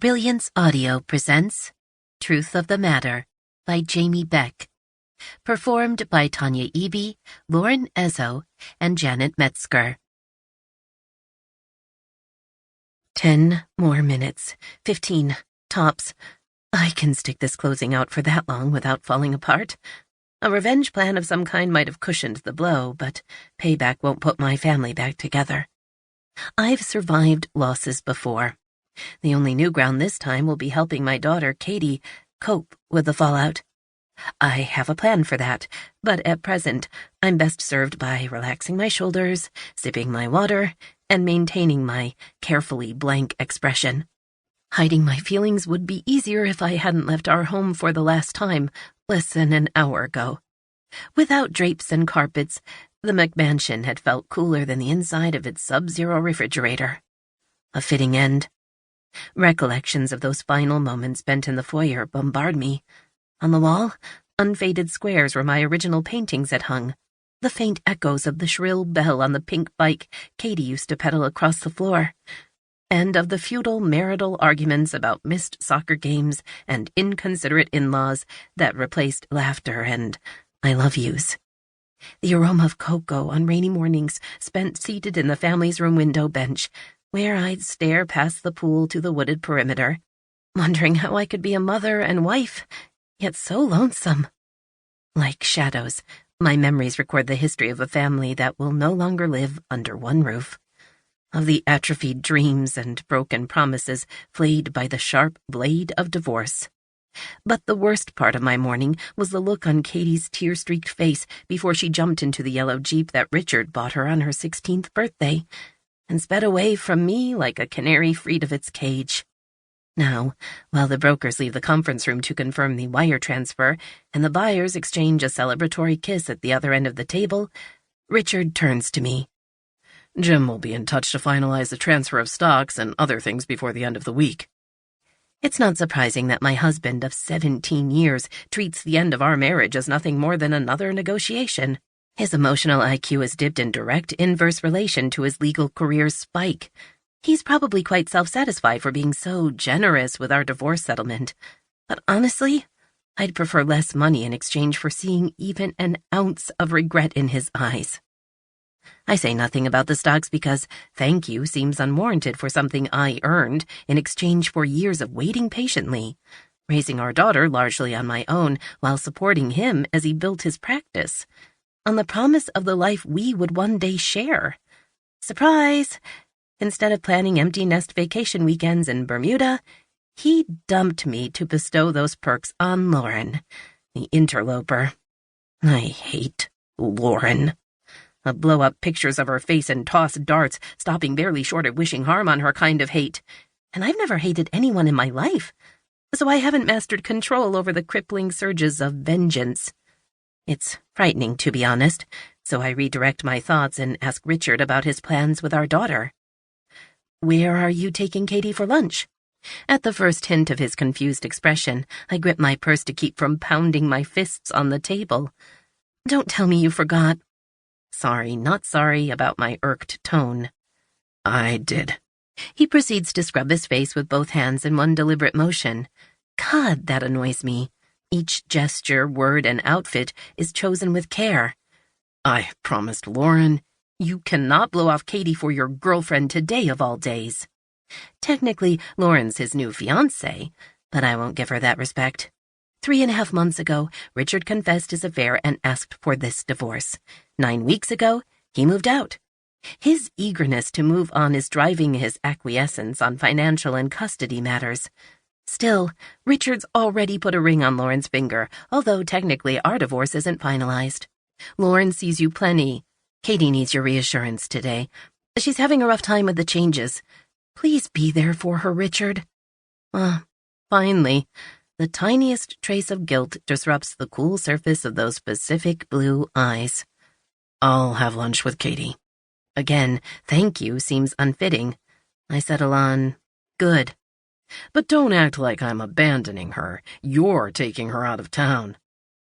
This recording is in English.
Brilliance Audio presents Truth of the Matter by Jamie Beck. Performed by Tanya Eby, Lauren Ezzo, and Janet Metzger. 10 more minutes. 15. Tops. I can stick this closing out for that long without falling apart. A revenge plan of some kind might have cushioned the blow, but payback won't put my family back together. I've survived losses before. The only new ground this time will be helping my daughter, Katy, cope with the fallout. I have a plan for that, but at present, I'm best served by relaxing my shoulders, sipping my water, and maintaining my carefully blank expression. Hiding my feelings would be easier if I hadn't left our home for the last time, less than an hour ago. Without drapes and carpets, the McMansion had felt cooler than the inside of its sub-zero refrigerator. A fitting end. Recollections of those final moments spent in the foyer bombard me. On the wall, unfaded squares where my original paintings had hung, the faint echoes of the shrill bell on the pink bike Katy used to pedal across the floor, and of the futile marital arguments about missed soccer games and inconsiderate in-laws that replaced laughter and I love yous. The aroma of cocoa on rainy mornings spent seated in the family's room window bench, where I'd stare past the pool to the wooded perimeter, wondering how I could be a mother and wife, yet so lonesome. Like shadows, my memories record the history of a family that will no longer live under one roof, of the atrophied dreams and broken promises flayed by the sharp blade of divorce. But the worst part of my morning was the look on Katy's tear-streaked face before she jumped into the yellow Jeep that Richard bought her on her 16th birthday, and sped away from me like a canary freed of its cage. Now, while the brokers leave the conference room to confirm the wire transfer and the buyers exchange a celebratory kiss at the other end of the table, Richard turns to me. Jim will be in touch to finalize the transfer of stocks and other things before the end of the week. It's not surprising that my husband of 17 years treats the end of our marriage as nothing more than another negotiation. His emotional IQ is dipped in direct inverse relation to his legal career's spike. He's probably quite self-satisfied for being so generous with our divorce settlement. But honestly, I'd prefer less money in exchange for seeing even an ounce of regret in his eyes. I say nothing about the stocks because thank you seems unwarranted for something I earned in exchange for years of waiting patiently, raising our daughter largely on my own while supporting him as he built his practice, on the promise of the life we would one day share. Surprise! Instead of planning empty nest vacation weekends in Bermuda, he dumped me to bestow those perks on Lauren, the interloper. I hate Lauren. A blow up pictures of her face and toss darts, stopping barely short of wishing harm on her kind of hate. And I've never hated anyone in my life, so I haven't mastered control over the crippling surges of vengeance. It's frightening, to be honest, so I redirect my thoughts and ask Richard about his plans with our daughter. Where are you taking Katy for lunch? At the first hint of his confused expression, I grip my purse to keep from pounding my fists on the table. Don't tell me you forgot. Sorry, not sorry about my irked tone. I did. He proceeds to scrub his face with both hands in one deliberate motion. God, that annoys me. Each gesture, word, and outfit is chosen with care. I promised Lauren. You cannot blow off Katy for your girlfriend today of all days. Technically, Lauren's his new fiancée, but I won't give her that respect. 3.5 months ago, Richard confessed his affair and asked for this divorce. 9 weeks ago, he moved out. His eagerness to move on is driving his acquiescence on financial and custody matters. Still, Richard's already put a ring on Lauren's finger, although technically our divorce isn't finalized. Lauren sees you plenty. Katy needs your reassurance today. She's having a rough time with the changes. Please be there for her, Richard. Finally, the tiniest trace of guilt disrupts the cool surface of those Pacific blue eyes. I'll have lunch with Katy. Again, thank you seems unfitting. I settle on, good. But don't act like I'm abandoning her. You're taking her out of town.